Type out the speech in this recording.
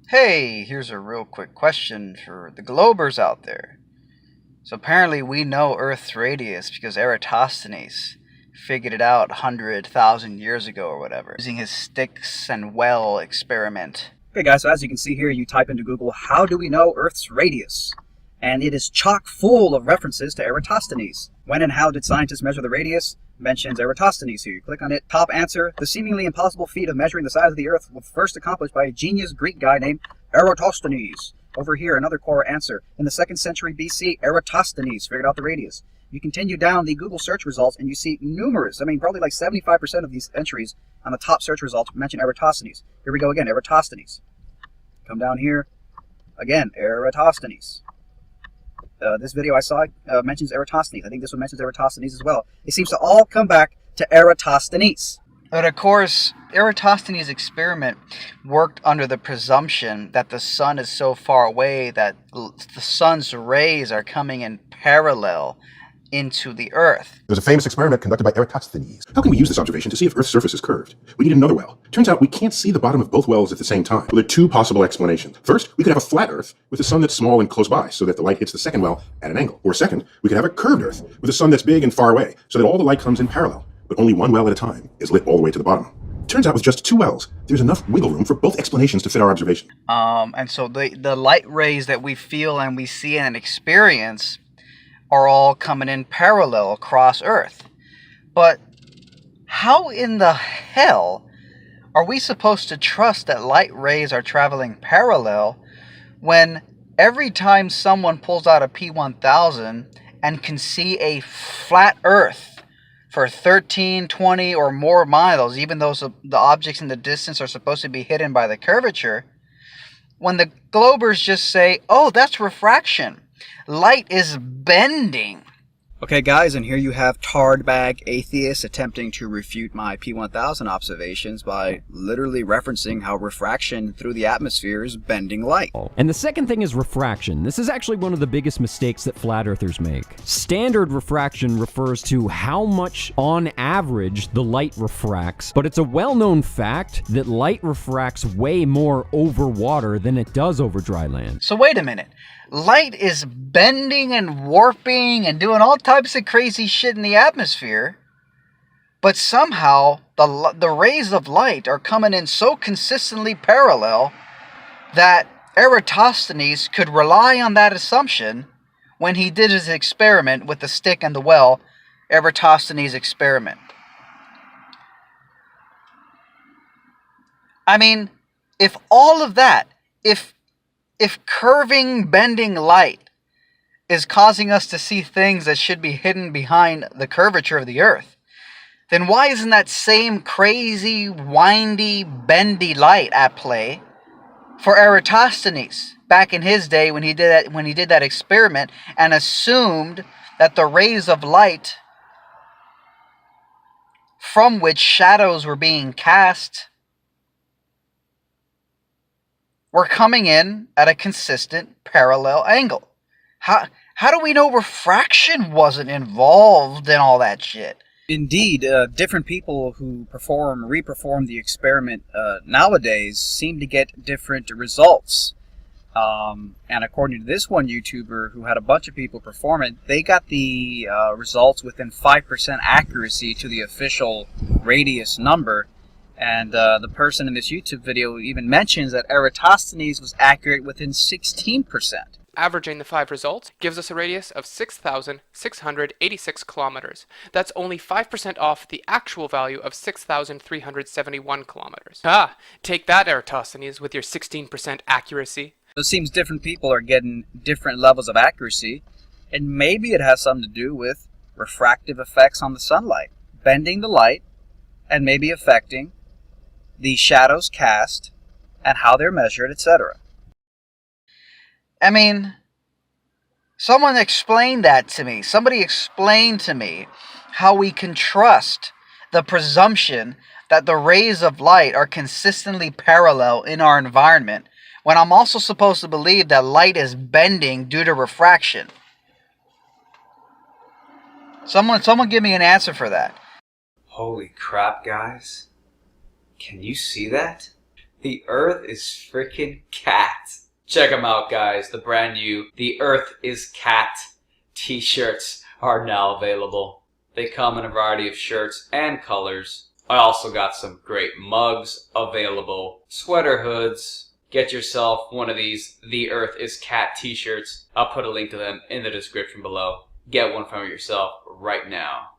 Hey, here's a real quick question for the Globers out there. So apparently we know Earth's radius because Eratosthenes figured it out 100,000 years ago or whatever, using his sticks and well experiment. Okay guys, so as you can see here, you type into Google, how do we know Earth's radius? And it is chock full of references to Eratosthenes. When and how did scientists measure the radius? Mentions Eratosthenes here. You click on it. Top answer, the seemingly impossible feat of measuring the size of the Earth was first accomplished by a genius Greek guy named Eratosthenes. Over here, another core answer. In the 2nd century BC, Eratosthenes figured out the radius. You continue down the Google search results and you see numerous, probably like 75% of these entries on the top search results mention Eratosthenes. Here we go again, Eratosthenes. Come down here, again, Eratosthenes. This video I saw mentions Eratosthenes. I think this one mentions Eratosthenes as well. It seems to all come back to Eratosthenes. But of course, Eratosthenes' experiment worked under the presumption that the sun is so far away that the sun's rays are coming in parallel into the Earth. There was a famous experiment conducted by Eratosthenes. How can we use this observation to see if Earth's surface is curved? We need another well. Turns out we can't see the bottom of both wells at the same time. Well, there are two possible explanations. First, we could have a flat Earth with a sun that's small and close by so that the light hits the second well at an angle. Or second, we could have a curved Earth with a sun that's big and far away so that all the light comes in parallel, but only one well at a time is lit all the way to the bottom. Turns out with just two wells, there's enough wiggle room for both explanations to fit our observation. And so the light rays that we feel and we see and experience are all coming in parallel across Earth. But how in the hell are we supposed to trust that light rays are traveling parallel when every time someone pulls out a P1000 and can see a flat Earth for 13, 20 or more miles, even though the objects in the distance are supposed to be hidden by the curvature, when the Globers just say, oh, that's refraction. Light is bending. Okay guys, and here you have tarred bag atheists attempting to refute my P1000 observations by literally referencing how refraction through the atmosphere is bending light. And the second thing is refraction. This is actually one of the biggest mistakes that flat earthers make. Standard refraction refers to how much on average the light refracts, but it's a well-known fact that light refracts way more over water than it does over dry land. So wait a minute. Light is bending and warping and doing all types of crazy shit in the atmosphere, but somehow the rays of light are coming in so consistently parallel that Eratosthenes could rely on that assumption when he did his experiment with the stick and the well, Eratosthenes' experiment. If all of that, if curving, bending light is causing us to see things that should be hidden behind the curvature of the Earth, then why isn't that same crazy, windy, bendy light at play for Eratosthenes back in his day when he did that experiment and assumed that the rays of light from which shadows were being cast were coming in at a consistent parallel angle? How do we know refraction wasn't involved in all that shit? Indeed, different people who reperform the experiment nowadays seem to get different results. And according to this one YouTuber who had a bunch of people perform it, they got the results within 5% accuracy to the official radius number. And the person in this YouTube video even mentions that Eratosthenes was accurate within 16%. Averaging the 5 results gives us a radius of 6,686 kilometers. That's only 5% off the actual value of 6,371 kilometers. Take that, Eratosthenes, with your 16% accuracy. So it seems different people are getting different levels of accuracy, and maybe it has something to do with refractive effects on the sunlight, bending the light, and maybe affecting the shadows cast and how they're measured, etc. Someone explained that to me. Somebody explained to me how we can trust the presumption that the rays of light are consistently parallel in our environment when I'm also supposed to believe that light is bending due to refraction. Someone give me an answer for that. Holy crap, guys. Can you see that? The Earth is freaking cat. Check them out, guys. The brand new The Earth is Cat t-shirts are now available. They come in a variety of shirts and colors. I also got some great mugs available, sweater hoods. Get yourself one of these The Earth is Cat t-shirts. I'll put a link to them in the description below. Get one from yourself right now.